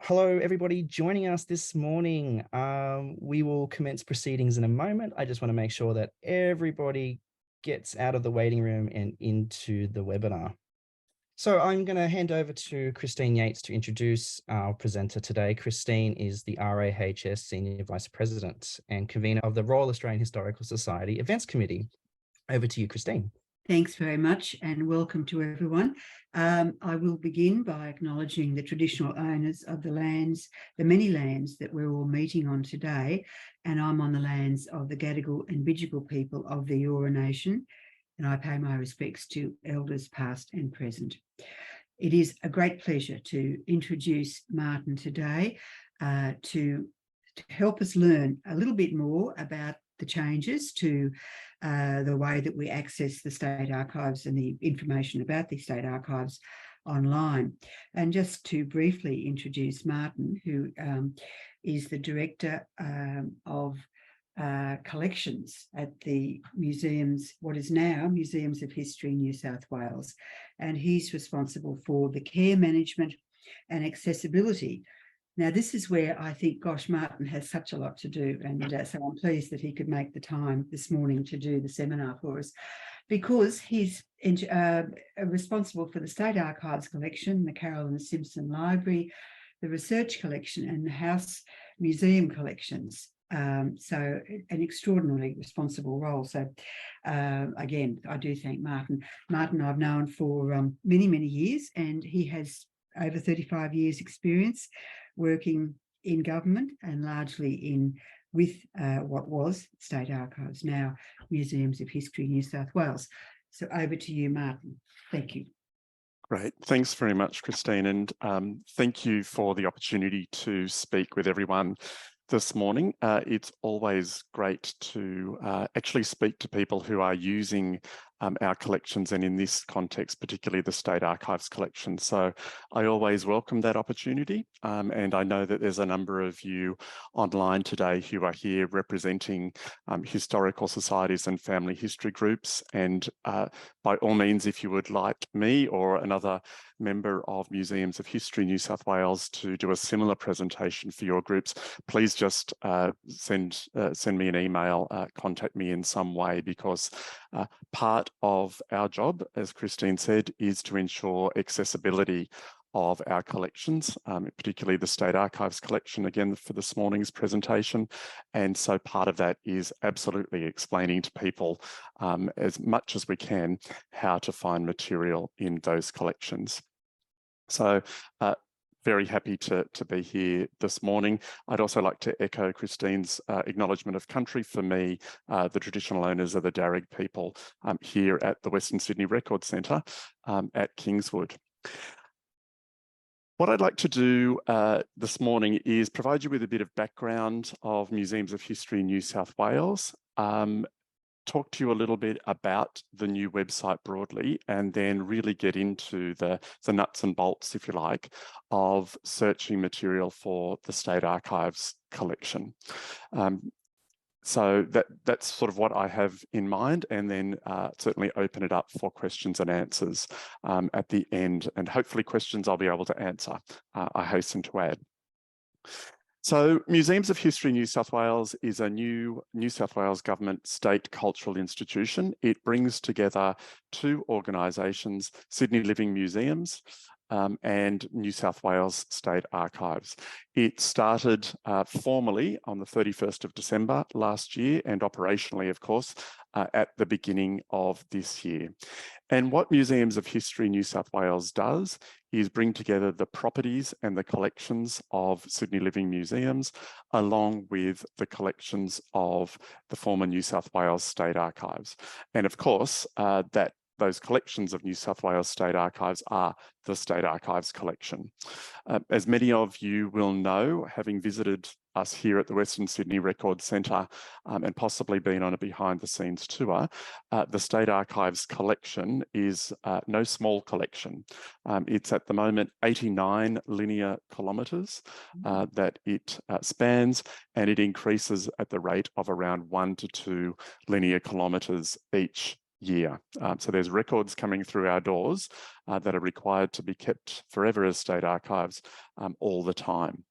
Hello, everybody joining us this morning. We will commence proceedings in a moment. I just want to make sure that everybody gets out of the waiting room and into the webinar. So I'm going to hand over to Christine Yates to introduce our presenter today. Christine is the RAHS Senior Vice President and convener of the Royal Australian Historical Society Events Committee. Over to you, Christine. Thanks very much and welcome to everyone. I will begin by acknowledging the traditional owners of the lands, the many lands that we're all meeting on today, and I'm on the lands of the Gadigal and Bidjigal people of the Eora Nation, and I pay my respects to elders past and present. It is a great pleasure to introduce Martyn today to help us learn a little bit more about the changes to the way that we access the State Archives and the information about the State Archives online. And just to briefly introduce Martyn, who is the Director of Collections at the Museums, what is now Museums of History New South Wales. And he's responsible for the care management and accessibility. Now, this is where I think, gosh, Martyn has such a lot to do. And so I'm pleased that he could make the time this morning to do the seminar for us, because he's responsible for the State Archives collection, the Carroll and Simpson Library, the research collection and the House Museum collections. So an extraordinarily responsible role. So again, I do thank Martyn. Martyn I've known for many, many years, and he has over 35 years experience working in government and largely with what was State Archives, now Museums of History New South Wales. So over to you, Martyn. Thank you. Great. Thanks very much, Christine. And thank you for the opportunity to speak with everyone this morning. It's always great to actually speak to people who are using our collections, and in this context, particularly the State Archives collection. So I always welcome that opportunity. And I know that there's a number of you online today who are here representing historical societies and family history groups. And by all means, if you would like me or another member of Museums of History New South Wales to do a similar presentation for your groups, please just send me an email, contact me in some way, because part of our job, as Christine said, is to ensure accessibility of our collections, particularly the State Archives collection, again, for this morning's presentation. And so part of that is absolutely explaining to people as much as we can how to find material in those collections. So very happy to be here this morning. I'd also like to echo Christine's acknowledgement of country. For me, the traditional owners are the Darug people here at the Western Sydney Record Centre at Kingswood. What I'd like to do this morning is provide you with a bit of background of Museums of History New South Wales, talk to you a little bit about the new website broadly, and then really get into the nuts and bolts, if you like, of searching material for the State Archives collection. So that's sort of what I have in mind, and then certainly open it up for questions and answers at the end, and hopefully questions I'll be able to answer, I hasten to add. So Museums of History New South Wales is a new New South Wales government state cultural institution. It brings together two organisations, Sydney Living Museums and New South Wales State Archives. It started formally on the 31st of December last year, and operationally, of course, at the beginning of this year. And what Museums of History New South Wales does is bring together the properties and the collections of Sydney Living Museums, along with the collections of the former New South Wales State Archives. And of course, those collections of New South Wales State Archives are the State Archives collection. As many of you will know, having visited us here at the Western Sydney Record Centre and possibly been on a behind the scenes tour, the State Archives collection is no small collection. It's at the moment 89 linear kilometres that it spans, and it increases at the rate of around 1 to 2 linear kilometres each year. So there's records coming through our doors that are required to be kept forever as state archives all the time.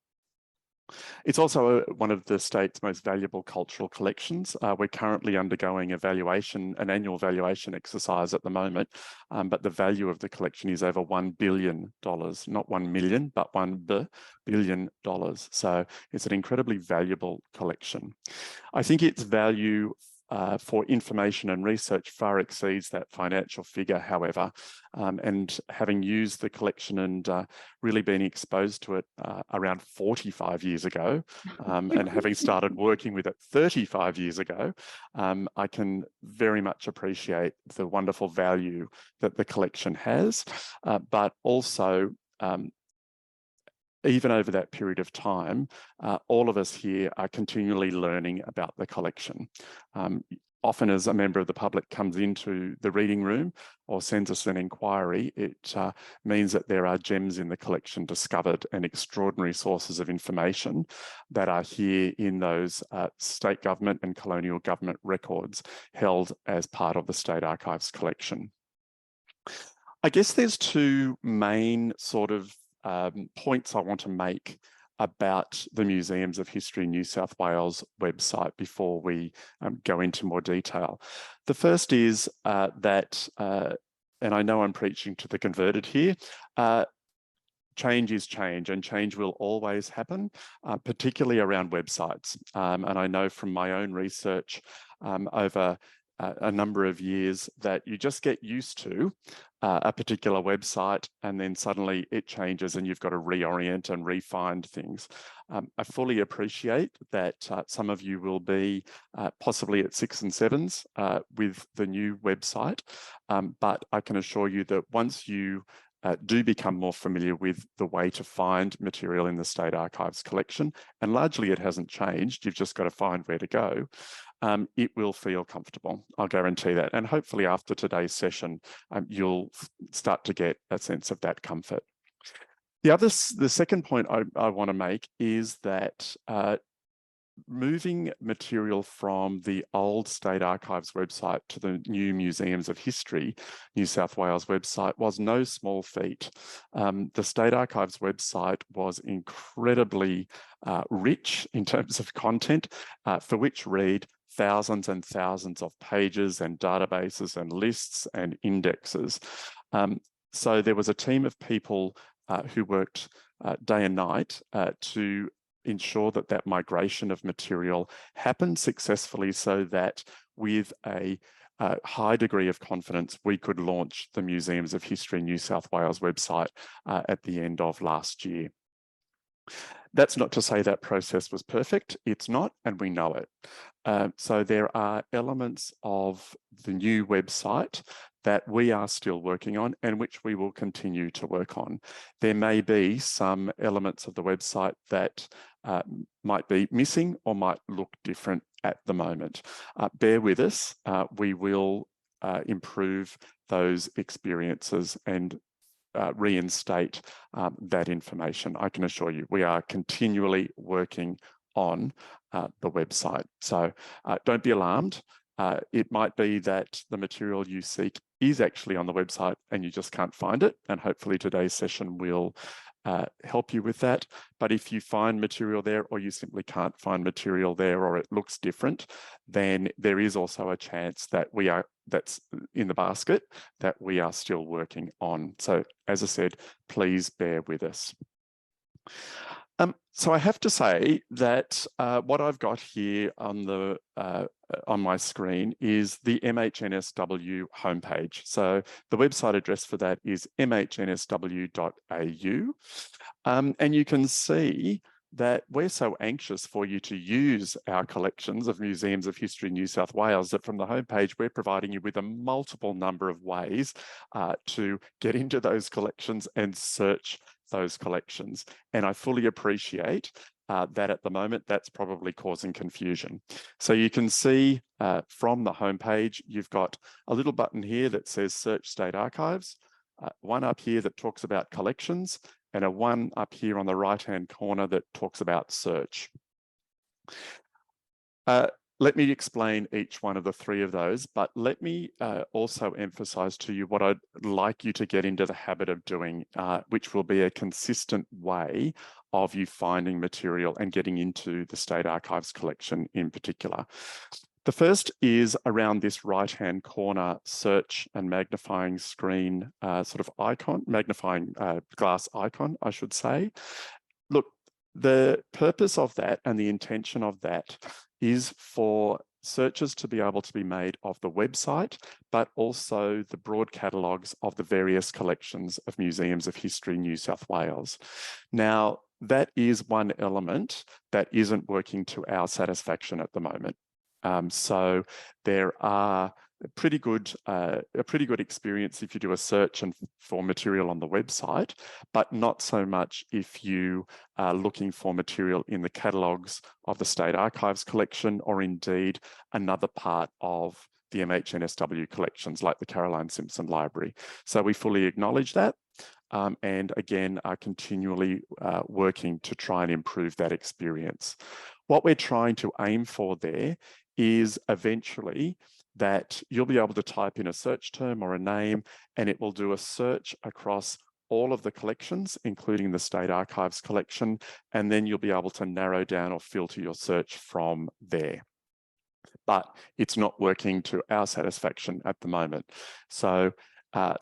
It's also one of the state's most valuable cultural collections. We're currently undergoing an annual valuation exercise at the moment, but the value of the collection is over $1 billion, not 1 million, but $1 billion. So it's an incredibly valuable collection. I think its value for information and research far exceeds that financial figure, however, and having used the collection and really been exposed to it around 45 years ago, and having started working with it 35 years ago, I can very much appreciate the wonderful value that the collection has, but also even over that period of time, all of us here are continually learning about the collection. Often as a member of the public comes into the reading room or sends us an inquiry, it means that there are gems in the collection discovered and extraordinary sources of information that are here in those state government and colonial government records held as part of the State Archives collection. I guess there's two main sort of points I want to make about the Museums of History New South Wales website before we go into more detail. The first is that, and I know I'm preaching to the converted here, change is change, and change will always happen, particularly around websites. And I know from my own research over a number of years that you just get used to a particular website and then suddenly it changes and you've got to reorient and refine things. I fully appreciate that some of you will be possibly at 6 and 7s with the new website, but I can assure you that once you do become more familiar with the way to find material in the State Archives collection, and largely it hasn't changed, you've just got to find where to go, it will feel comfortable, I'll guarantee that. And hopefully after today's session, you'll start to get a sense of that comfort. The second point I want to make is that moving material from the old State Archives website to the new Museums of History New South Wales website was no small feat. The State Archives website was incredibly rich in terms of content, for which read thousands and thousands of pages and databases and lists and indexes. So there was a team of people who worked day and night to ensure that that migration of material happened successfully so that with a high degree of confidence, we could launch the Museums of History New South Wales website at the end of last year. That's not to say that process was perfect. It's not, and we know it. So there are elements of the new website that we are still working on and which we will continue to work on. There may be some elements of the website that might be missing or might look different at the moment. Bear with us. We will improve those experiences and reinstate that information. I can assure you, we are continually working on the website. So don't be alarmed. It might be that the material you seek is actually on the website and you just can't find it. And hopefully today's session will help you with that. But if you find material there or you simply can't find material there or it looks different, then there is also a chance that that's in the basket that we are still working on. So as I said, please bear with us. So I have to say that what I've got here on my screen is the MHNSW homepage. So the website address for that is mhnsw.au. And you can see that we're so anxious for you to use our collections of Museums of History New South Wales that from the homepage, we're providing you with a multiple number of ways to get into those collections and search those collections. And I fully appreciate that at the moment, that's probably causing confusion. So you can see from the homepage, you've got a little button here that says Search State Archives, one up here that talks about collections, and a one up here on the right-hand corner that talks about search. let me explain each one of the three of those, but let me also emphasize to you what I'd like you to get into the habit of doing, which will be a consistent way of you finding material and getting into the State Archives collection in particular. The first is around this right-hand corner search and magnifying screen sort of icon, magnifying glass icon, I should say. Look, the purpose of that and the intention of that is for searches to be able to be made of the website, but also the broad catalogues of the various collections of Museums of History New South Wales. Now, that is one element that isn't working to our satisfaction at the moment. So there are a pretty good experience if you do a search and for material on the website, but not so much if you are looking for material in the catalogues of the State Archives collection, or indeed another part of the NSW collections like the Caroline Simpson Library. So we fully acknowledge that. And again, are continually working to try and improve that experience. What we're trying to aim for there is eventually that you'll be able to type in a search term or a name, and it will do a search across all of the collections, including the State Archives collection, and then you'll be able to narrow down or filter your search from there. But it's not working to our satisfaction at the moment. So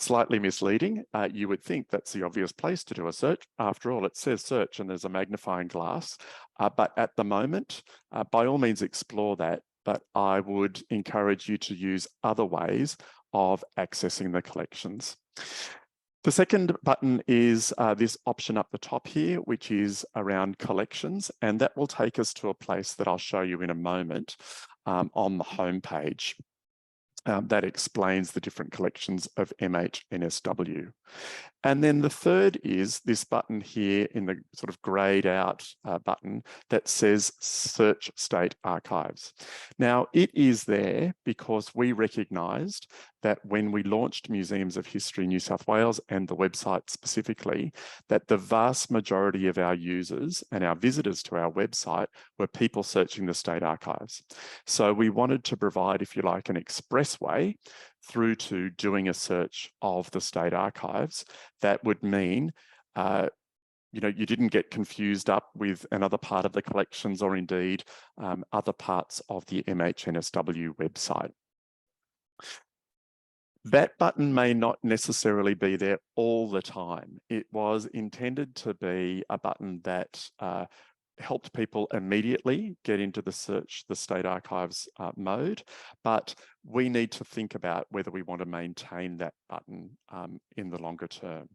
slightly misleading. You would think that's the obvious place to do a search. After all, it says search and there's a magnifying glass. But at the moment, by all means explore that, but I would encourage you to use other ways of accessing the collections. The second button is this option up the top here, which is around collections, and that will take us to a place that I'll show you in a moment on the homepage. That explains the different collections of NSW. And then the third is this button here in the sort of grayed out button that says Search State Archives. Now, it is there because we recognised that when we launched Museums of History New South Wales and the website specifically, that the vast majority of our users and our visitors to our website were people searching the State Archives. So we wanted to provide, if you like, an expressway through to doing a search of the State Archives. That would mean you didn't get confused up with another part of the collections, or indeed other parts of the NSW website. That button may not necessarily be there all the time. It was intended to be a button that helped people immediately get into the search, the State Archives mode, but we need to think about whether we want to maintain that button in the longer term.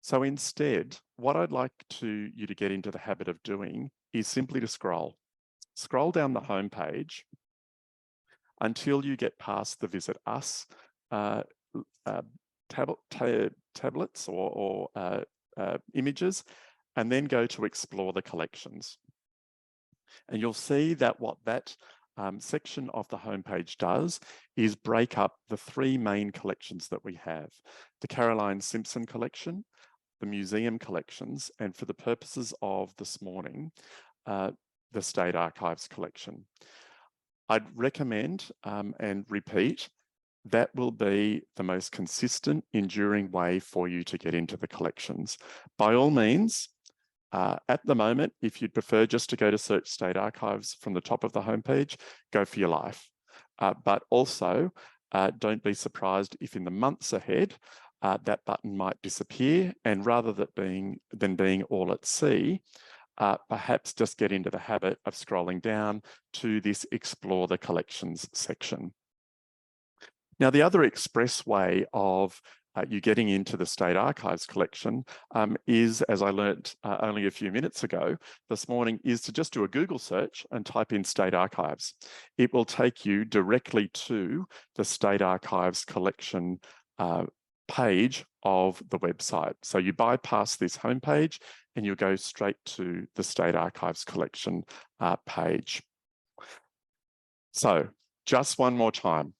So instead, what I'd like you to get into the habit of doing is simply to scroll. Scroll down the homepage until you get past the Visit Us tablets or images, and then go to Explore the Collections. And you'll see that what that section of the homepage does is break up the three main collections that we have: the Caroline Simpson collection, the museum collections, and for the purposes of this morning, the State Archives collection. I'd recommend and repeat, that will be the most consistent, enduring way for you to get into the collections. By all means, at the moment, if you'd prefer just to go to Search State Archives from the top of the homepage, go for your life. But also, don't be surprised if in the months ahead, that button might disappear, and rather than being all at sea, perhaps just get into the habit of scrolling down to this Explore the Collections section. Now, the other expressway of you getting into the State Archives collection is, as I learnt only a few minutes ago this morning, is to just do a Google search and type in State Archives. It will take you directly to the State Archives collection page of the website. So you bypass this homepage and you go straight to the State Archives collection page. So just one more time.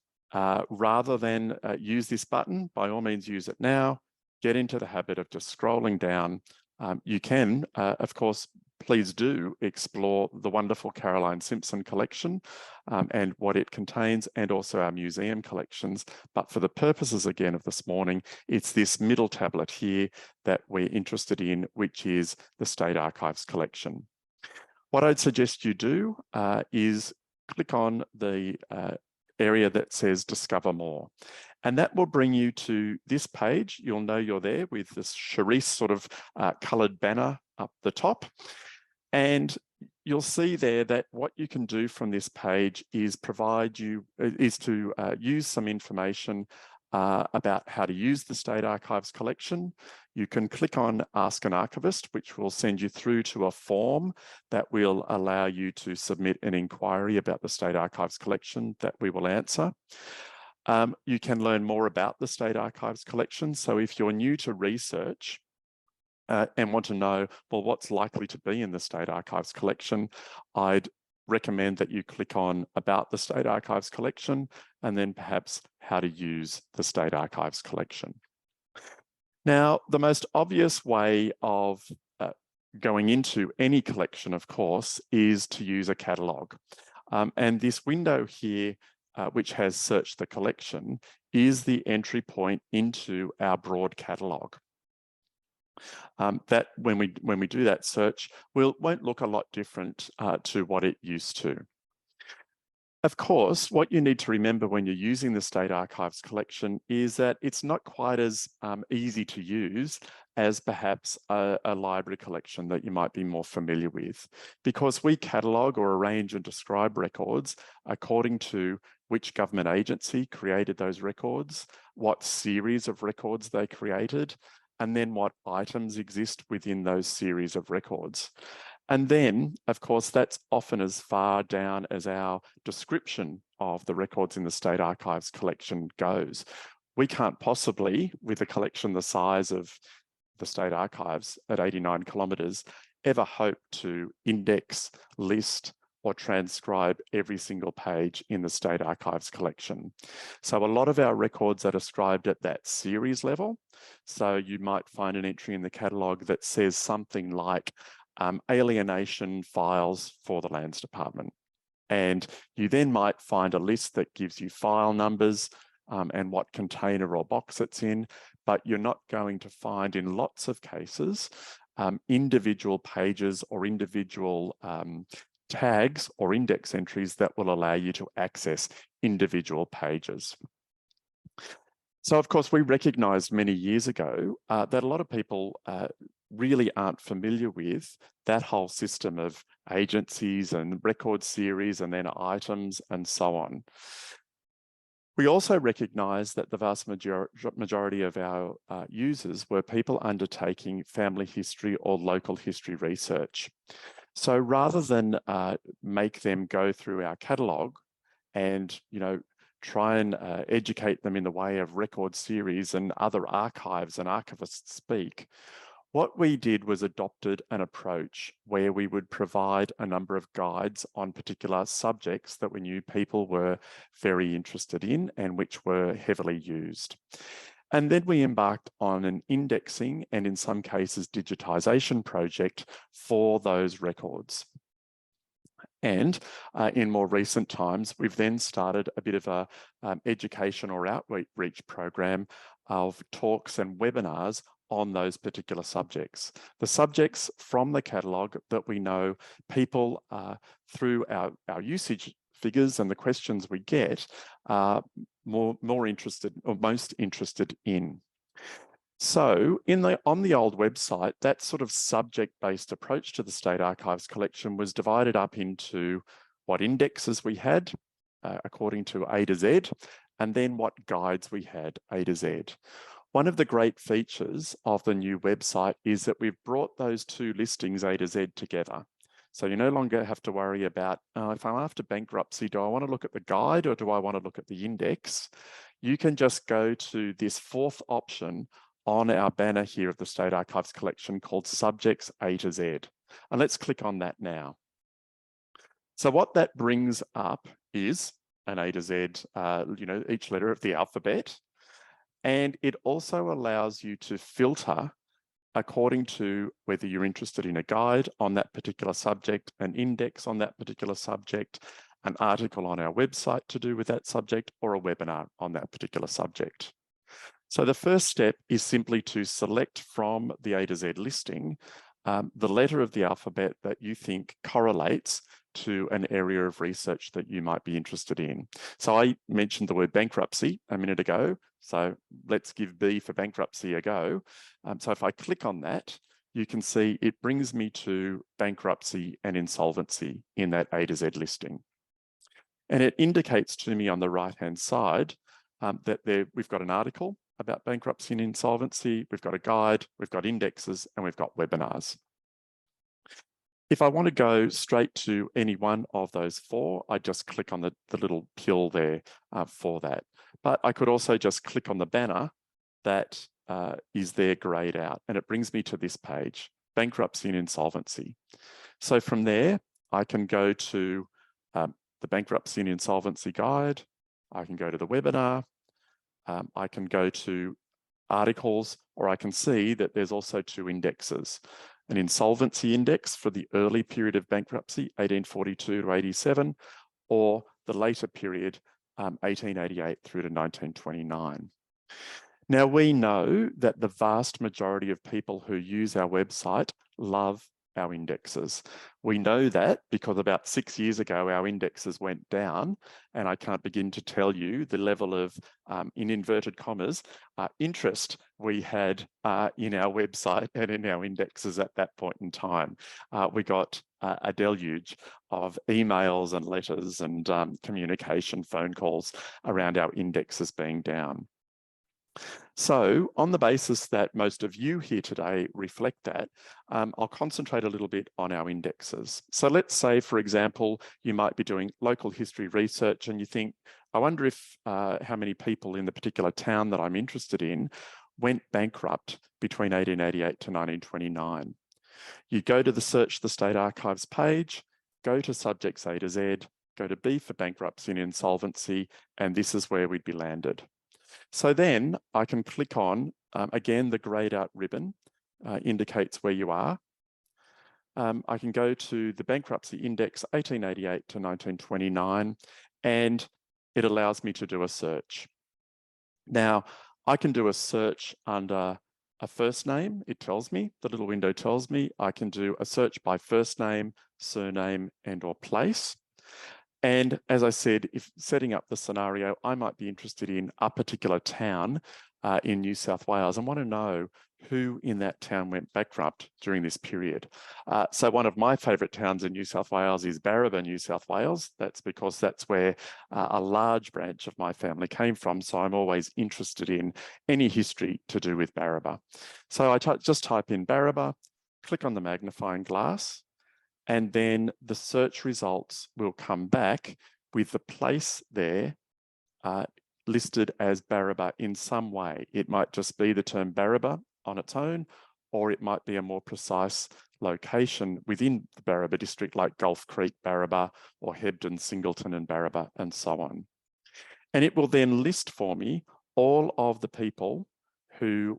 Rather than use this button, by all means use it now. Get into the habit of just scrolling down. You can, of course, please do explore the wonderful Caroline Simpson collection and what it contains, and also our museum collections. But for the purposes, again, of this morning, it's this middle tablet here that we're interested in, which is the State Archives collection. What I'd suggest you do is click on the area that says Discover More. And that will bring you to this page. You'll know you're there with this Charisse sort of coloured banner up the top. And you'll see there that what you can do from this page is use some information about how to use the State Archives collection. You can click on Ask an Archivist, which will send you through to a form that will allow you to submit an inquiry about the State Archives collection that we will answer. You can learn more about the State Archives collection. So if you're new to research and want to know, well, what's likely to be in the State Archives collection, I'd recommend that you click on About the State Archives collection, and then perhaps how to use the State Archives collection. Now, the most obvious way of going into any collection, of course, is to use a catalogue. And this window here, which has Search the Collection, is the entry point into our broad catalogue. That when we do that search, won't look a lot different to what it used to. Of course, what you need to remember when you're using the State Archives collection is that it's not quite as easy to use as perhaps a library collection that you might be more familiar with, because we catalogue or arrange and describe records according to which government agency created those records, what series of records they created, and then what items exist within those series of records. And then, of course, that's often as far down as our description of the records in the State Archives collection goes. We can't possibly, with a collection the size of the State Archives at 89 kilometres, ever hope to index, list, or transcribe every single page in the State Archives collection. So a lot of our records are described at that series level. So you might find an entry in the catalogue that says something like alienation files for the Lands Department. And you then might find a list that gives you file numbers and what container or box it's in, but you're not going to find, in lots of cases, individual pages or individual tags or index entries that will allow you to access individual pages. So, of course, we recognised many years ago that a lot of people really aren't familiar with that whole system of agencies and record series and then items and so on. We also recognise that the vast majority of our users were people undertaking family history or local history research. So rather than make them go through our catalogue and, try and educate them in the way of record series and other archives and archivists speak, what we did was adopted an approach where we would provide a number of guides on particular subjects that we knew people were very interested in and which were heavily used. And then we embarked on an indexing and, in some cases, digitisation project for those records. And in more recent times, we've then started a bit of a education or outreach program of talks and webinars on those particular subjects. The subjects from the catalogue that we know people through our usage figures and the questions we get are more interested or most interested in. So on the old website, that sort of subject-based approach to the State Archives collection was divided up into what indexes we had according to A to Z, and then what guides we had A to Z. One of the great features of the new website is that we've brought those two listings A to Z together. So you no longer have to worry about, if I'm after bankruptcy, do I want to look at the guide or do I want to look at the index? You can just go to this fourth option on our banner here of the State Archives collection called Subjects A to Z. And let's click on that now. So what that brings up is an A to Z, each letter of the alphabet. And it also allows you to filter according to whether you're interested in a guide on that particular subject, an index on that particular subject, an article on our website to do with that subject, or a webinar on that particular subject. So the first step is simply to select from the A to Z listing the letter of the alphabet that you think correlates to an area of research that you might be interested in. So I mentioned the word bankruptcy a minute ago, so let's give B for bankruptcy a go. So if I click on that, you can see it brings me to bankruptcy and insolvency in that A to Z listing. And it indicates to me on the right-hand side that we've got an article about bankruptcy and insolvency, we've got a guide, we've got indexes, and we've got webinars. If I want to go straight to any one of those four, I just click on the little pill there for that. But I could also just click on the banner that is there grayed out, and it brings me to this page, bankruptcy and insolvency. So from there, I can go to the bankruptcy and insolvency guide, I can go to the webinar, I can go to articles, or I can see that there's also two indexes, an insolvency index for the early period of bankruptcy, 1842 to 87, or the later period, 1888 through to 1929. Now, we know that the vast majority of people who use our website love our indexes. We know that because about 6 years ago, our indexes went down, and I can't begin to tell you the level of, in inverted commas, interest we had in our website and in our indexes at that point in time. We got a deluge of emails and letters and communication, phone calls around our indexes being down. So on the basis that most of you here today reflect that, I'll concentrate a little bit on our indexes. So let's say, for example, you might be doing local history research and you think, I wonder if how many people in the particular town that I'm interested in went bankrupt between 1888 to 1929. You go to the Search the State Archives page, go to subjects A to Z, go to B for bankruptcy and insolvency, and this is where we'd be landed. So then I can click on, again, the grayed out ribbon indicates where you are. I can go to the bankruptcy index 1888 to 1929, and it allows me to do a search. Now, I can do a search under a first name. It tells me, the little window tells me, I can do a search by first name, surname, and or place. And as I said, if setting up the scenario, I might be interested in a particular town in New South Wales and want to know who in that town went bankrupt during this period. So one of my favourite towns in New South Wales is Barraba, New South Wales. That's because that's where a large branch of my family came from. So I'm always interested in any history to do with Barraba. So I just type in Barraba, click on the magnifying glass, and then the search results will come back with the place there listed as Barraba in some way. It might just be the term Barraba on its own, or it might be a more precise location within the Barraba district, like Gulf Creek, Barraba, or Hebden, Singleton, and Barraba, and so on. And it will then list for me all of the people who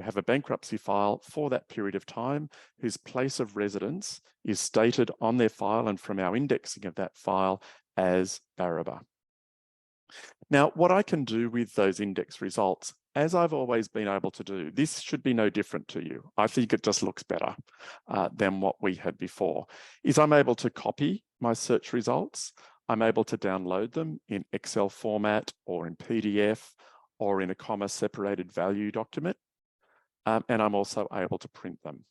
have a bankruptcy file for that period of time, whose place of residence is stated on their file and from our indexing of that file as Barraba. Now, what I can do with those index results, as I've always been able to do, this should be no different to you. I think it just looks better than what we had before, is I'm able to copy my search results. I'm able to download them in Excel format or in PDF or in a comma separated value document. And I'm also able to print them.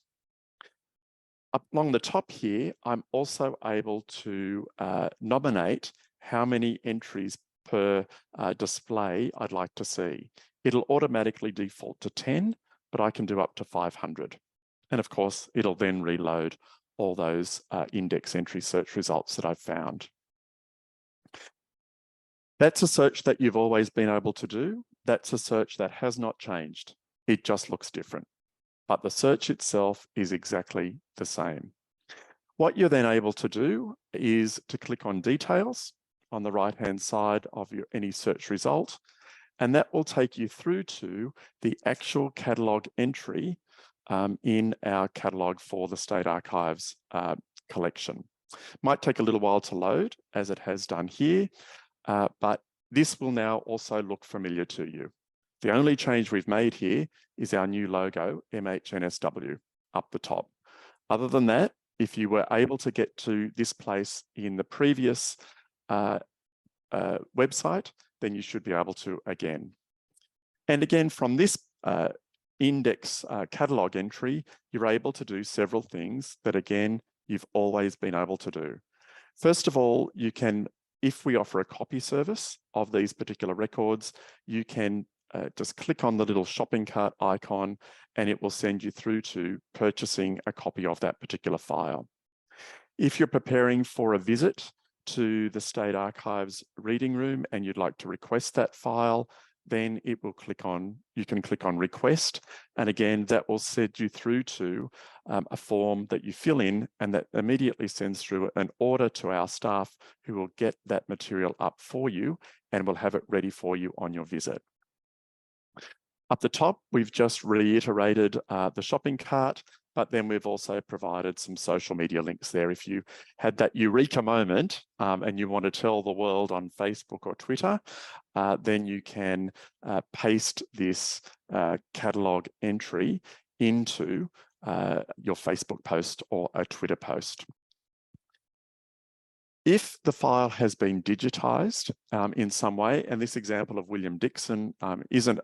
Up along the top here, I'm also able to nominate how many entries per display I'd like to see. It'll automatically default to 10, but I can do up to 500. And of course, it'll then reload all those index entry search results that I've found. That's a search that you've always been able to do. That's a search that has not changed. It just looks different, but the search itself is exactly the same. What you're then able to do is to click on details on the right-hand side of any search result, and that will take you through to the actual catalogue entry in our catalogue for the State Archives collection. Might take a little while to load, as it has done here, but this will now also look familiar to you. The only change we've made here is our new logo, MHNSW, up the top. Other than that, if you were able to get to this place in the previous website, then you should be able to again. And again, from this index catalogue entry, you're able to do several things that, again, you've always been able to do. First of all, you can, if we offer a copy service of these particular records, you can just click on the little shopping cart icon and it will send you through to purchasing a copy of that particular file. If you're preparing for a visit to the State Archives reading room and you'd like to request that file, then it will you can click on request. And again, that will send you through to a form that you fill in, and that immediately sends through an order to our staff, who will get that material up for you and will have it ready for you on your visit. Up the top, we've just reiterated the shopping cart, but then we've also provided some social media links there. If you had that eureka moment and you want to tell the world on Facebook or Twitter, then you can paste this catalogue entry into your Facebook post or a Twitter post. If the file has been digitised in some way, and this example of William Dixon isn't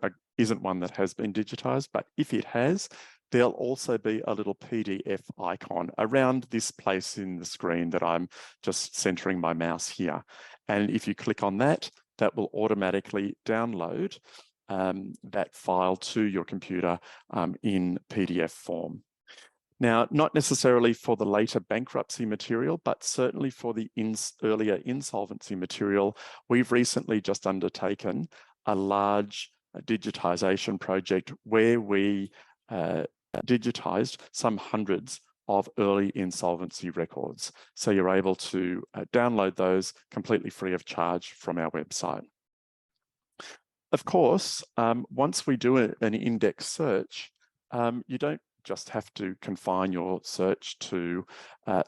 one that has been digitised, but if it has, there'll also be a little PDF icon around this place in the screen that I'm just centering my mouse here. And if you click on that, that will automatically download that file to your computer in PDF form. Now, not necessarily for the later bankruptcy material, but certainly for the earlier insolvency material, we've recently just undertaken a large digitisation project where we digitised some hundreds of early insolvency records. So you're able to download those completely free of charge from our website. Of course, once we do an index search, you don't just have to confine your search to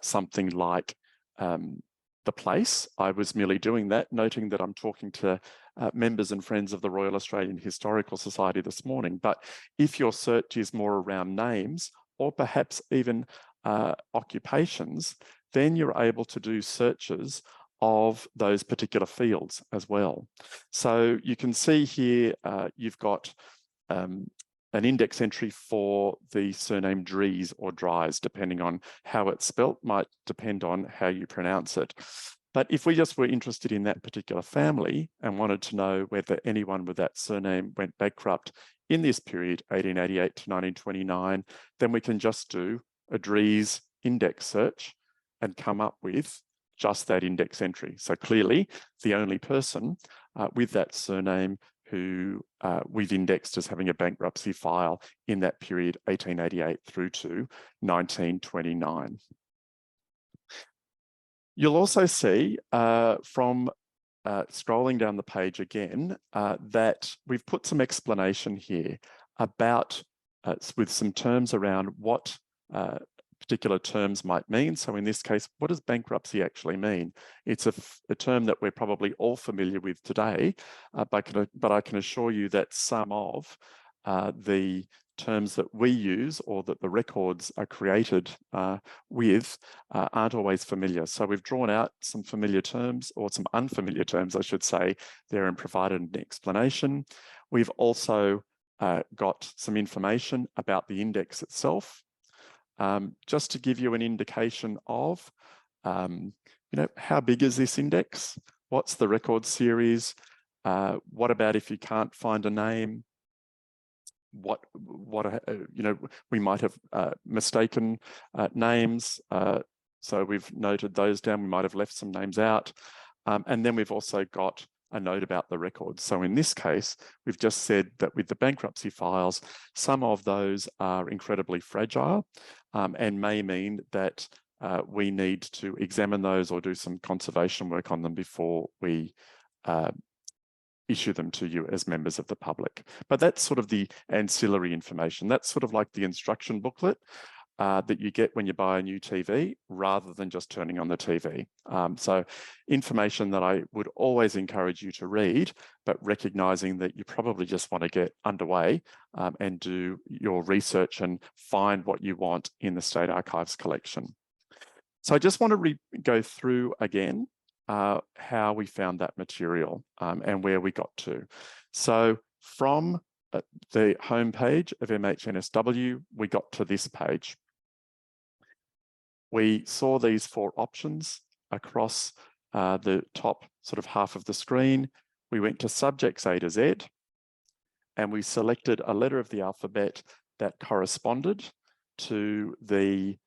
something like the place. I was merely doing that, noting that I'm talking to members and friends of the Royal Australian Historical Society this morning. But if your search is more around names or perhaps even occupations, then you're able to do searches of those particular fields as well. So you can see here, you've got an index entry for the surname Dries or Dries, depending on how it's spelt, might depend on how you pronounce it. But if we just were interested in that particular family and wanted to know whether anyone with that surname went bankrupt in this period, 1888 to 1929, then we can just do a Dries index search and come up with just that index entry. So clearly, the only person with that surname who we've indexed as having a bankruptcy file in that period, 1888 through to 1929. You'll also see from scrolling down the page again that we've put some explanation here about, with some terms around what particular terms might mean. So in this case, what does bankruptcy actually mean? It's a term that we're probably all familiar with today, but I can assure you that some of the terms that we use or that the records are created with aren't always familiar. So we've drawn out some familiar terms, or some unfamiliar terms, I should say, there, and provided an explanation. We've also got some information about the index itself. Just to give you an indication of, how big is this index? What's the record series? What about if you can't find a name? We might have mistaken names. So we've noted those down. We might have left some names out. And then we've also got a note about the records. So in this case, we've just said that with the bankruptcy files, some of those are incredibly fragile and may mean that we need to examine those or do some conservation work on them before we issue them to you as members of the public. But that's sort of the ancillary information. That's sort of like the instruction booklet that you get when you buy a new TV, rather than just turning on the TV. So information that I would always encourage you to read, but recognizing that you probably just want to get underway and do your research and find what you want in the State Archives collection. So I just want to go through again how we found that material and where we got to. So from the homepage of MHNSW, we got to this page. We saw these 4 options across the top sort of half of the screen. We went to subjects A to Z, and we selected a letter of the alphabet that corresponded to the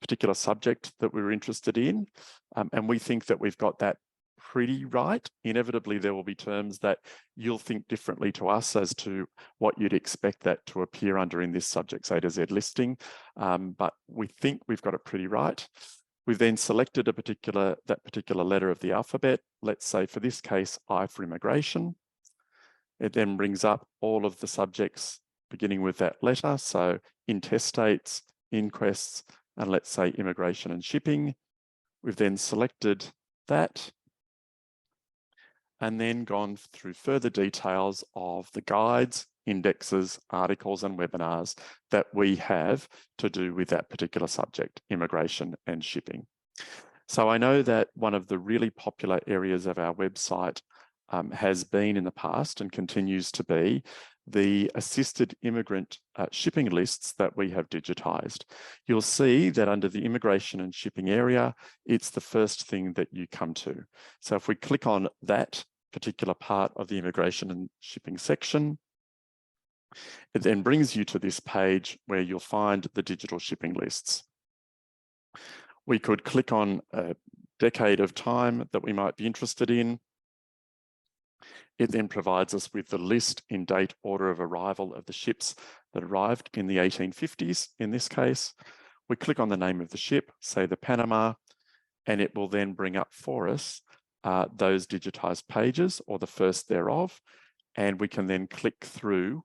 particular subject that we were interested in. And we think that we've got that pretty right. Inevitably, there will be terms that you'll think differently to us as to what you'd expect that to appear under in this subjects A to Z listing. But we think we've got it pretty right. We've then selected that particular letter of the alphabet. Let's say for this case, I for immigration. It then brings up all of the subjects beginning with that letter. So intestates, inquests, and let's say immigration and shipping. We've then selected that and then gone through further details of the guides, indexes, articles, and webinars that we have to do with that particular subject, immigration and shipping. So I know that one of the really popular areas of our website has been in the past and continues to be the assisted immigrant shipping lists that we have digitized. You'll see that under the immigration and shipping area, it's the first thing that you come to. So if we click on that particular part of the immigration and shipping section, it then brings you to this page where you'll find the digital shipping lists. We could click on a decade of time that we might be interested in. It then provides us with the list in date order of arrival of the ships that arrived in the 1850s. In this case, we click on the name of the ship, say the Panama, and it will then bring up for us those digitized pages or the first thereof. And we can then click through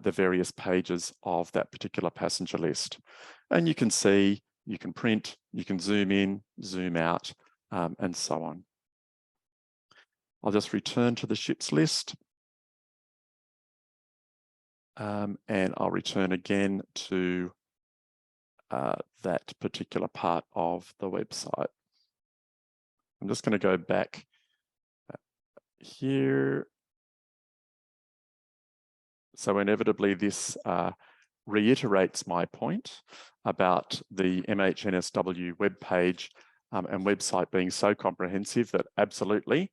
the various pages of that particular passenger list. And you can see, you can print, you can zoom in, zoom out, and so on. I'll just return to the ships list. And I'll return again to that particular part of the website. I'm just going to go back here. So inevitably this reiterates my point about the MHNSW webpage and website being so comprehensive that absolutely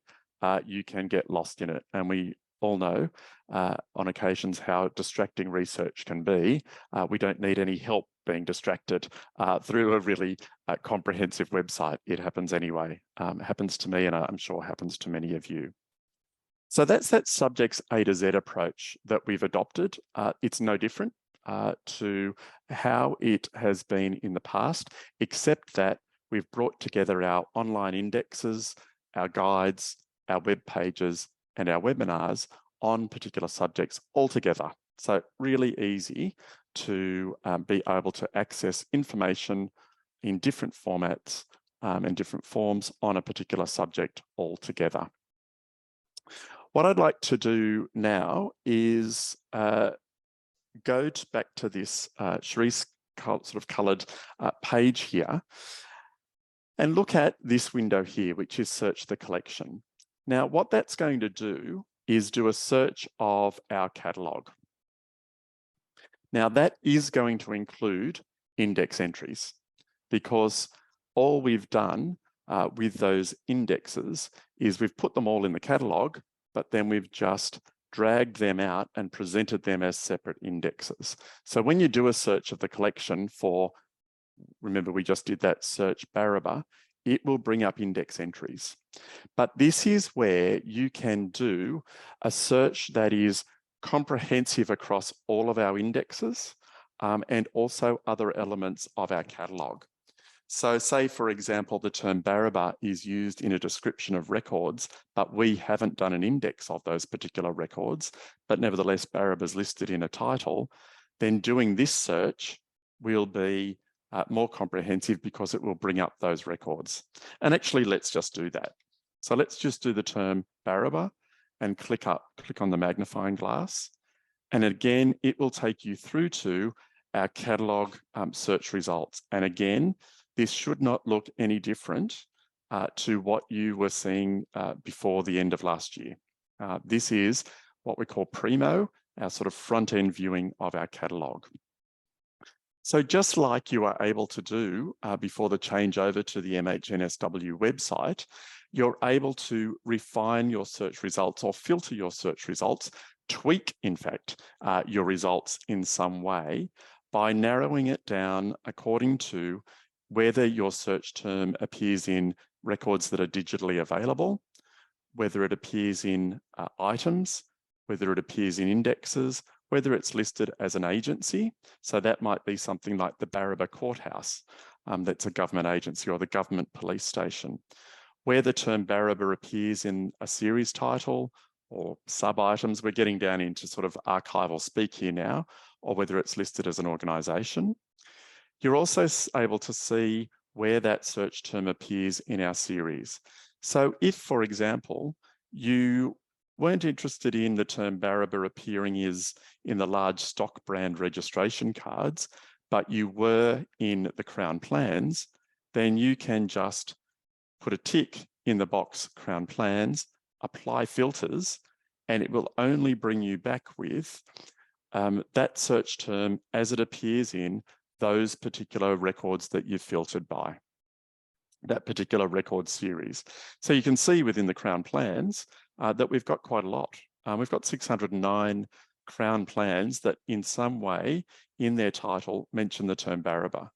you can get lost in it. And we all know on occasions how distracting research can be. We don't need any help being distracted through a really comprehensive website. It happens anyway. Happens to me, and I'm sure happens to many of you. So that's that subjects A to Z approach that we've adopted. It's no different to how it has been in the past, except that we've brought together our online indexes, our guides, our web pages, and our webinars on particular subjects all together. So really easy to be able to access information in different formats and different forms on a particular subject all together. What I'd like to do now is go back to this cerise sort of coloured page here and look at this window here, which is search the collection. Now, what that's going to do is do a search of our catalogue. Now, that is going to include index entries, because all we've done with those indexes is we've put them all in the catalogue, but then we've just dragged them out and presented them as separate indexes. So when you do a search of the collection for, remember we just did that search Baraba, it will bring up index entries. But this is where you can do a search that is comprehensive across all of our indexes and also other elements of our catalogue. So say, for example, the term Baraba is used in a description of records, but we haven't done an index of those particular records, but nevertheless Baraba is listed in a title, then doing this search will be more comprehensive because it will bring up those records. And actually, let's just do that. So let's just do the term Baraba and click on the magnifying glass. And again, it will take you through to our catalogue search results. And again, this should not look any different to what you were seeing before the end of last year. This is what we call Primo, our sort of front-end viewing of our catalogue. So just like you are able to do before the change over to the MHNSW website, you're able to refine your search results or filter your search results, tweak, in fact, your results in some way by narrowing it down according to whether your search term appears in records that are digitally available, whether it appears in items, whether it appears in indexes, whether it's listed as an agency. So that might be something like the Baraba Courthouse, that's a government agency, or the government police station. Where the term Baraba appears in a series title or sub-items, we're getting down into sort of archival speak here now, or whether it's listed as an organisation. You're also able to see where that search term appears in our series. So if, for example, you weren't interested in the term Baraba appearing in the large stock brand registration cards, but you were in the Crown Plans, then you can just put a tick in the box Crown Plans, apply filters, and it will only bring you back with that search term as it appears in those particular records that you've filtered by, that particular record series. So you can see within the Crown Plans that we've got quite a lot. We've got 609 Crown Plans that in some way in their title mention the term Baraba.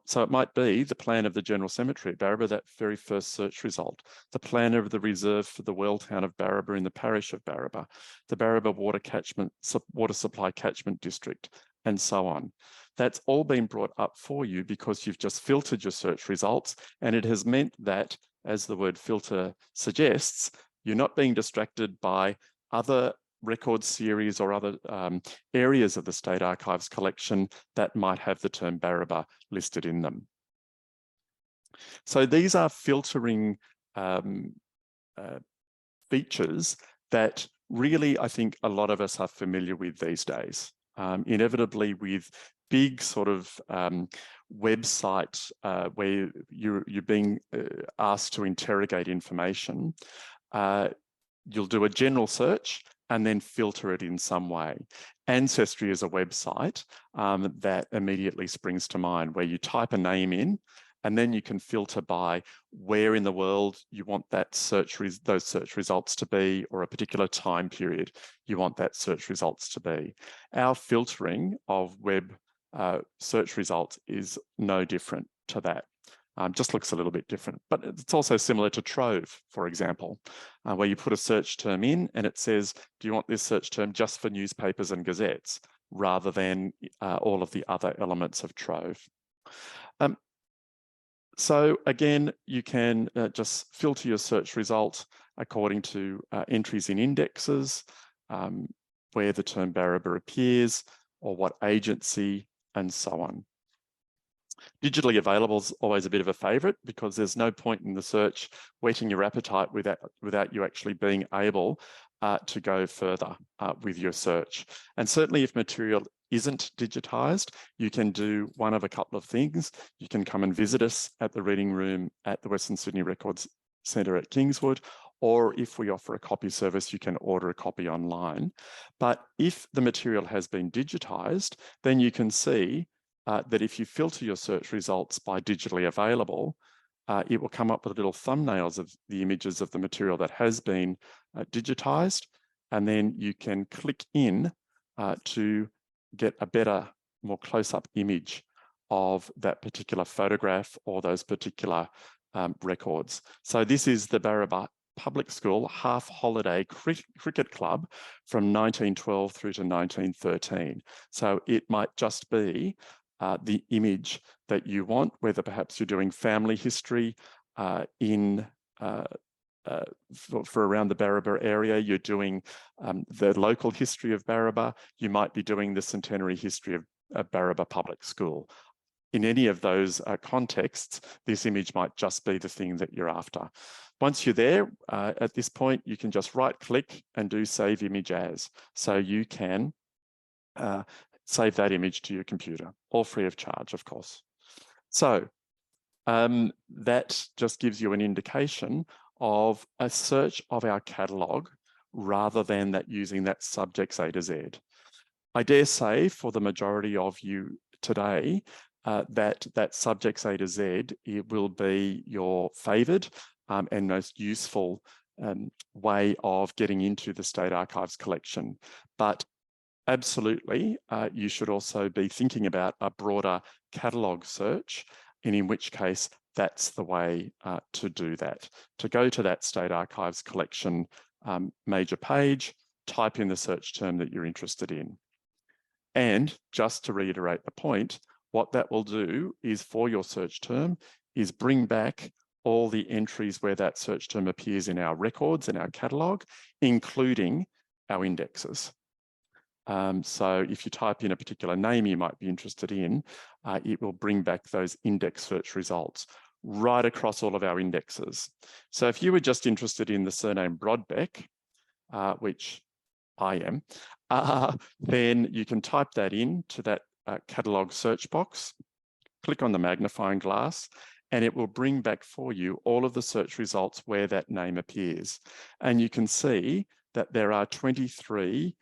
So it might be the plan of the General Cemetery at Baraba, that very first search result, the plan of the reserve for the well town of Baraba in the parish of Baraba, the Baraba water supply catchment district, and so on. That's all been brought up for you because you've just filtered your search results, and it has meant that, as the word filter suggests, you're not being distracted by other record series or other areas of the State Archives collection that might have the term Baraba listed in them. So these are filtering features that really, I think, a lot of us are familiar with these days. Inevitably with big sort of website where you're being asked to interrogate information, you'll do a general search and then filter it in some way. Ancestry is a website that immediately springs to mind, where you type a name in and then you can filter by where in the world you want that those search results to be, or a particular time period you want that search results to be. Our filtering of web search results is no different to that. Just looks a little bit different, but it's also similar to Trove, for example, where you put a search term in and it says, do you want this search term just for newspapers and gazettes, rather than all of the other elements of Trove. So again, you can just filter your search result according to entries in indexes, where the term Baraba appears, or what agency, and so on. Digitally available is always a bit of a favourite, because there's no point in the search whetting your appetite without you actually being able to go further with your search. And certainly if material isn't digitised, you can do one of a couple of things. You can come and visit us at the reading room at the Western Sydney Records Centre at Kingswood, or if we offer a copy service, you can order a copy online. But if the material has been digitised, then you can see that if you filter your search results by digitally available, it will come up with little thumbnails of the images of the material that has been digitised, and then you can click in to get a better, more close-up image of that particular photograph or those particular records. So this is the Baraba Public School half-holiday cricket club from 1912 through to 1913. So it might just be the image that you want, whether perhaps you're doing family history for around the Barraba area, you're doing the local history of Barraba, you might be doing the centenary history of Barraba Public School. In any of those contexts, this image might just be the thing that you're after. Once you're there, at this point, you can just right-click and do Save Image As. So you can save that image to your computer, all free of charge, of course. So that just gives you an indication of a search of our catalogue rather than that using that subjects A to Z. I dare say for the majority of you today, that subjects A to Z, it will be your favoured and most useful way of getting into the State Archives collection. But absolutely, you should also be thinking about a broader catalogue search, and in which case, that's the way to do that. To go to that State Archives collection major page, type in the search term that you're interested in. And just to reiterate the point, what that will do is for your search term is bring back all the entries where that search term appears in our records, in our catalogue, including our indexes. So if you type in a particular name you might be interested in, it will bring back those index search results right across all of our indexes. So if you were just interested in the surname Brodbeck, which I am, then you can type that in to that catalogue search box, click on the magnifying glass, and it will bring back for you all of the search results where that name appears. And you can see that there are 23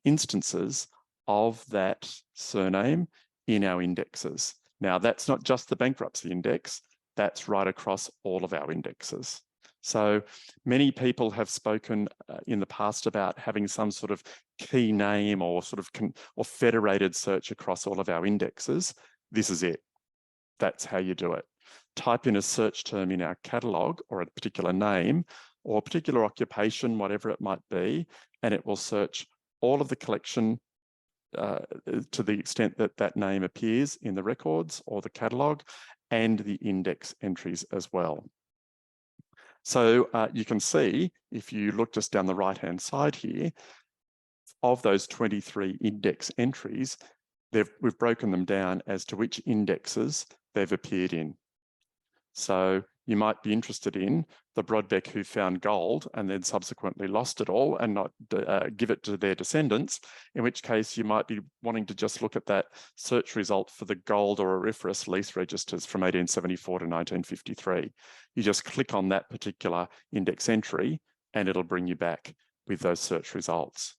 instances of that surname in our indexes. Now, that's not just the bankruptcy index, that's right across all of our indexes. So many people have spoken in the past about having some sort of key name or sort of or federated search across all of our indexes. This is it. That's how you do it. Type in a search term in our catalogue or a particular name or a particular occupation, whatever it might be, and it will search all of the collection to the extent that that name appears in the records or the catalogue and the index entries as well. So you can see, if you look just down the right-hand side here, of those 23 index entries, we've broken them down as to which indexes they've appeared in. So you might be interested in the Brodbeck who found gold and then subsequently lost it all and not give it to their descendants, in which case you might be wanting to just look at that search result for the gold or auriferous lease registers from 1874 to 1953. You just click on that particular index entry and it'll bring you back with those search results.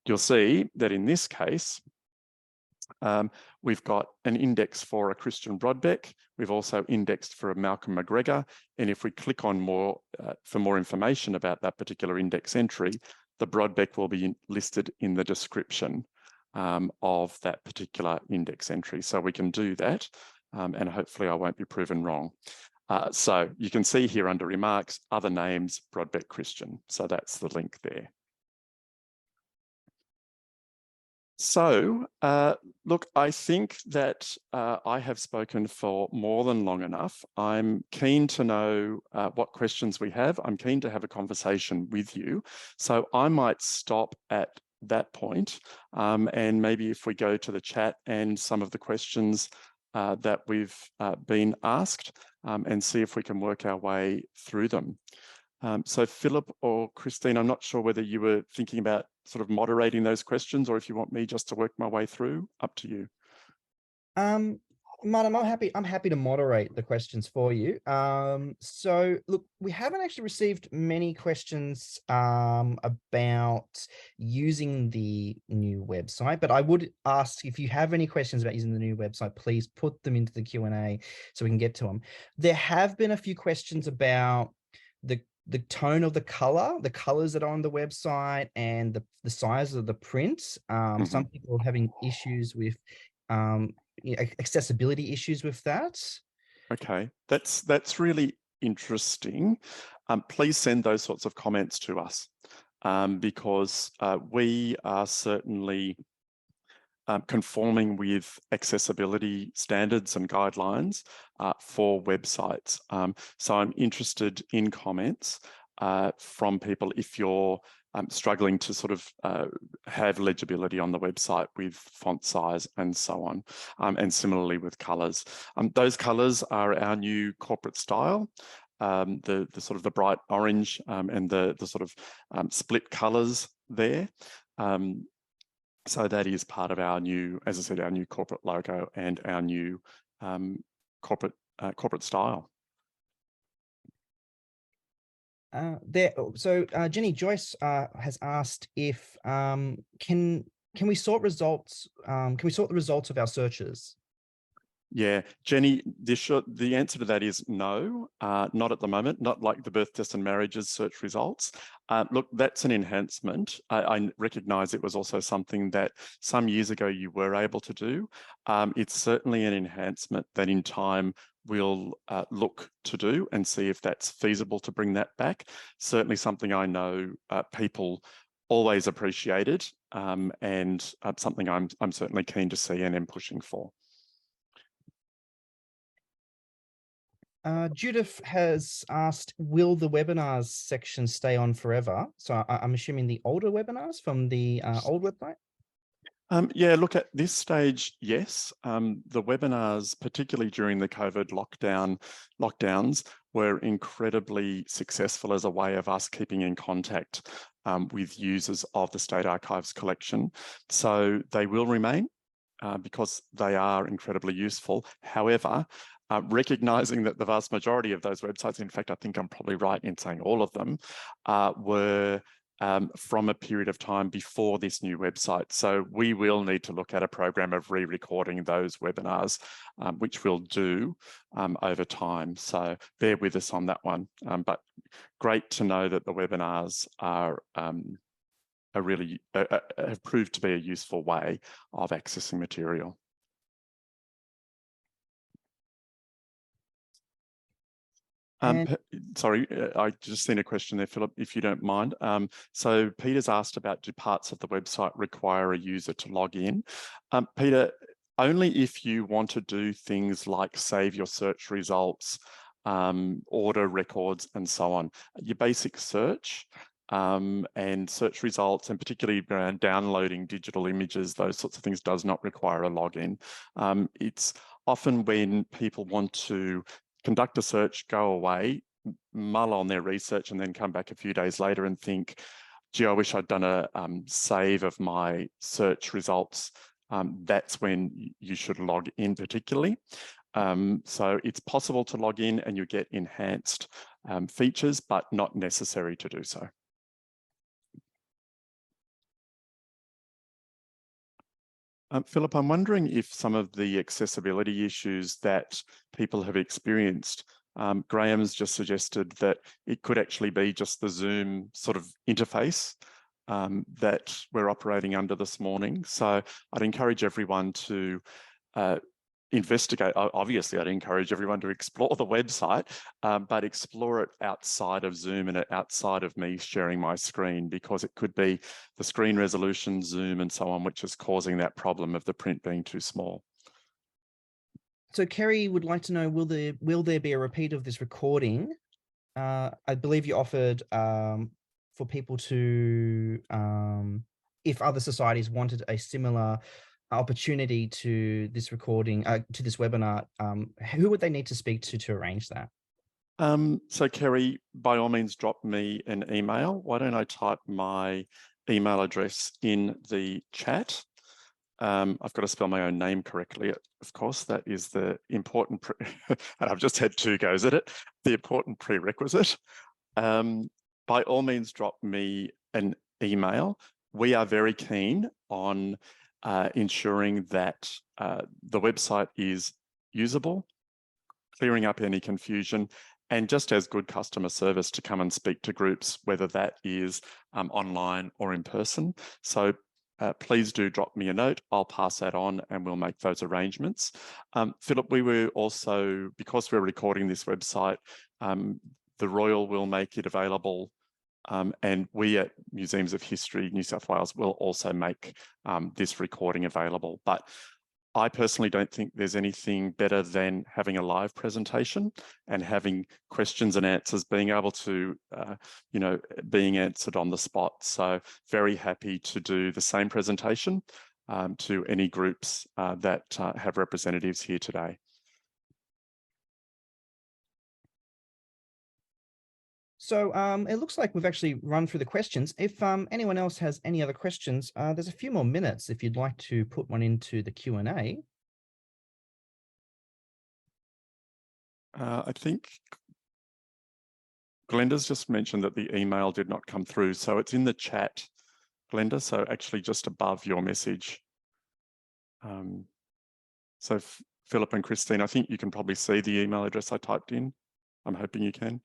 You'll see that in this case, we've got an index for a Christian Brodbeck. We've also indexed for a Malcolm McGregor. And if we click on more for more information about that particular index entry, the Brodbeck will be listed in the description of that particular index entry. So we can do that, and hopefully I won't be proven wrong. So you can see here under remarks, other names, Brodbeck Christian. So that's the link there. So, look, I think that I have spoken for more than long enough. I'm keen to know what questions we have. I'm keen to have a conversation with you. So I might stop at that point, and maybe if we go to the chat and some of the questions that we've been asked, and see if we can work our way through them. So Philip or Christine, I'm not sure whether you were thinking about sort of moderating those questions or if you want me just to work my way through, up to you. Martyn, I'm happy to moderate the questions for you. So look, we haven't actually received many questions about using the new website, but I would ask if you have any questions about using the new website, please put them into the Q&A so we can get to them. There have been a few questions about the tone of the colors that are on the website and the size of the print. Some people are having issues with accessibility issues with that. Okay, that's really interesting. Please send those sorts of comments to us because we are certainly conforming with accessibility standards and guidelines for websites. So I'm interested in comments from people if you're struggling to sort of have legibility on the website with font size and so on, and similarly with colours. Those colours are our new corporate style. The sort of the bright orange and the sort of split colours there. So that is part of our new, as I said, our new corporate logo and our new corporate style. Jenny Joyce has asked if can we sort results? Can we sort the results of our searches? Yeah, Jenny, the answer to that is no, not at the moment, not like the birth, deaths and marriages search results. Look, that's an enhancement. I recognise it was also something that some years ago you were able to do. It's certainly an enhancement that in time we'll look to do and see if that's feasible to bring that back. Certainly something I know people always appreciated, and something I'm certainly keen to see and am pushing for. Judith has asked, will the webinars section stay on forever? So I'm assuming the older webinars from the old website? Yeah, look, at this stage, yes. The webinars, particularly during the COVID lockdowns, were incredibly successful as a way of us keeping in contact with users of the State Archives collection. So they will remain because they are incredibly useful. However, recognising that the vast majority of those websites, in fact, I think I'm probably right in saying all of them, were from a period of time before this new website. So we will need to look at a program of re-recording those webinars, which we'll do over time. So bear with us on that one. But great to know that the webinars are really have proved to be a useful way of accessing material. Sorry, I just seen a question there, Philip, if you don't mind. So Peter's asked about, do parts of the website require a user to log in? Peter, only if you want to do things like save your search results, order records, and so on. Your basic search and search results, and particularly around downloading digital images, those sorts of things, does not require a login. It's often when people want to conduct a search, go away, mull on their research, and then come back a few days later and think, gee, I wish I'd done a save of my search results. That's when you should log in particularly. So it's possible to log in and you get enhanced features, but not necessary to do so. Philip, I'm wondering if some of the accessibility issues that people have experienced, Graham's just suggested that it could actually be just the Zoom sort of interface that we're operating under this morning. So I'd encourage everyone to investigate. Obviously, I'd encourage everyone to explore the website, but explore it outside of Zoom and outside of me sharing my screen, because it could be the screen resolution, Zoom, and so on, which is causing that problem of the print being too small. So Kerry would like to know, will there be a repeat of this recording? I believe you offered for people to, if other societies wanted a similar opportunity to this recording, to this webinar, who would they need to speak to arrange that? So Kerry, by all means, drop me an email. Why don't I type my email address in the chat? I've got to spell my own name correctly, of course. That is the important, and I've just had 2 goes at it, the important prerequisite. By all means, drop me an email. We are very keen on ensuring that the website is usable, clearing up any confusion, and just as good customer service to come and speak to groups, whether that is online or in person. So please do drop me a note. I'll pass that on and we'll make those arrangements. Philip, we were also, because we're recording this website, the Royal will make it available And we at Museums of History New South Wales will also make this recording available. But I personally don't think there's anything better than having a live presentation and having questions and answers being able to, being answered on the spot. So very happy to do the same presentation to any groups that have representatives here today. So it looks like we've actually run through the questions. If anyone else has any other questions, there's a few more minutes if you'd like to put one into the Q&A. I think Glenda's just mentioned that the email did not come through. So it's in the chat, Glenda, so actually just above your message. So Philip and Christine, I think you can probably see the email address I typed in. I'm hoping you can.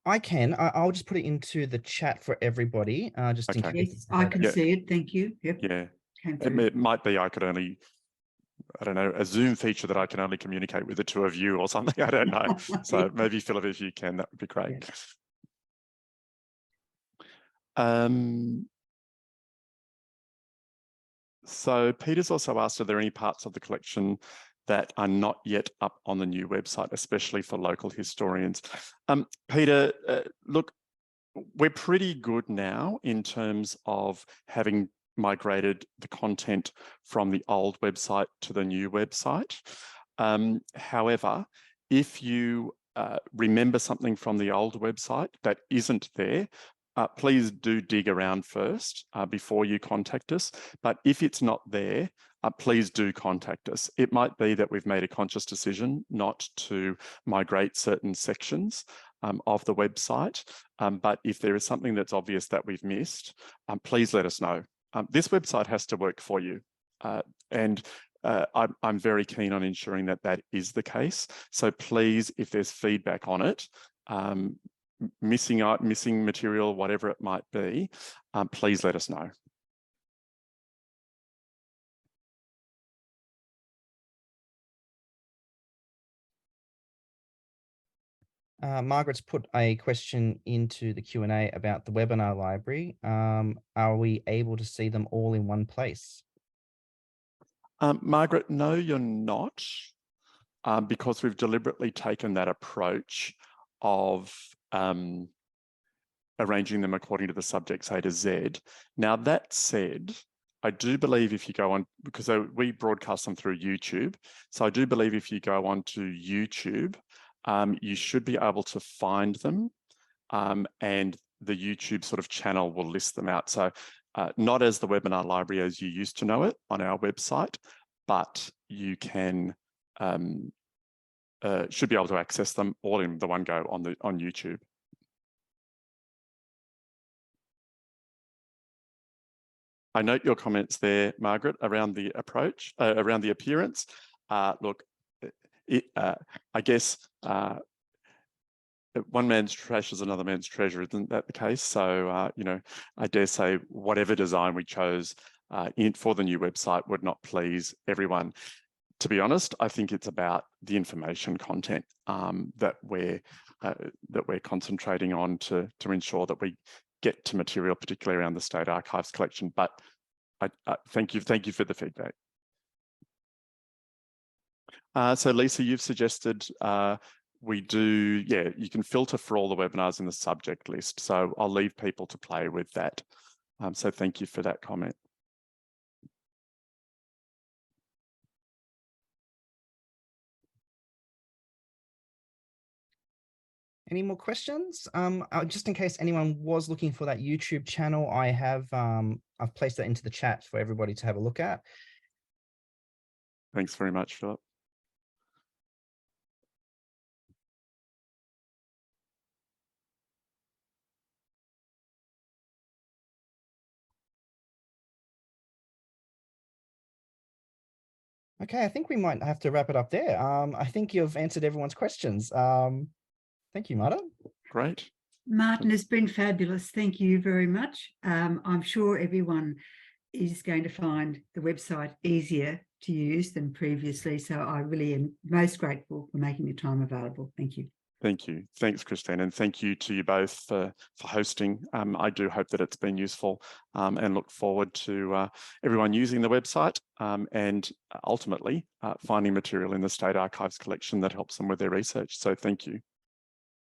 I can. I'll just put it into the chat for everybody, just in case. Yes, I can see it. Thank you. Yep. Yeah. It might be I could only, I don't know, a Zoom feature that I can only communicate with the two of you or something. I don't know. So maybe Philip, if you can, that would be great. Yeah. So Peter's also asked, are there any parts of the collection that are not yet up on the new website, especially for local historians? Peter, look, we're pretty good now in terms of having migrated the content from the old website to the new website. However, if you remember something from the old website that isn't there, please do dig around first before you contact us. But if it's not there, please do contact us. It might be that we've made a conscious decision not to migrate certain sections of the website. But if there is something that's obvious that we've missed, please let us know. This website has to work for you. I'm very keen on ensuring that that is the case. So please, if there's feedback on it, missing material, whatever it might be, please let us know. Margaret's put a question into the Q&A about the webinar library. Are we able to see them all in one place? Margaret, no, you're not, because we've deliberately taken that approach of arranging them according to the subjects A to Z. Now, that said, I do believe if you go on, because we broadcast them through YouTube, so I do believe if you go onto YouTube, you should be able to find them, and the YouTube sort of channel will list them out. So not as the webinar library as you used to know it on our website, but you can should be able to access them all in the one go on YouTube. I note your comments there, Margaret, around the approach, around the appearance. Look, I guess one man's trash is another man's treasure, isn't that the case? So, I dare say whatever design we chose for the new website would not please everyone. To be honest, I think it's about the information content that we're concentrating on to ensure that we get to material, particularly around the State Archives collection. But I thank you for the feedback. So Lisa, you've suggested we do, you can filter for all the webinars in the subject list. So I'll leave people to play with that. So thank you for that comment. Any more questions? Just in case anyone was looking for that YouTube channel, I have I've placed that into the chat for everybody to have a look at. Thanks very much, Philip. Okay, I think we might have to wrap it up there. I think you've answered everyone's questions. Thank you, Martyn. Great. Martyn, it's been fabulous. Thank you very much. I'm sure everyone is going to find the website easier to use than previously. So I really am most grateful for making the time available. Thank you. Thank you. Thanks, Christine. And thank you to you both for hosting. I do hope that it's been useful and look forward to everyone using the website and ultimately finding material in the State Archives collection that helps them with their research. So thank you.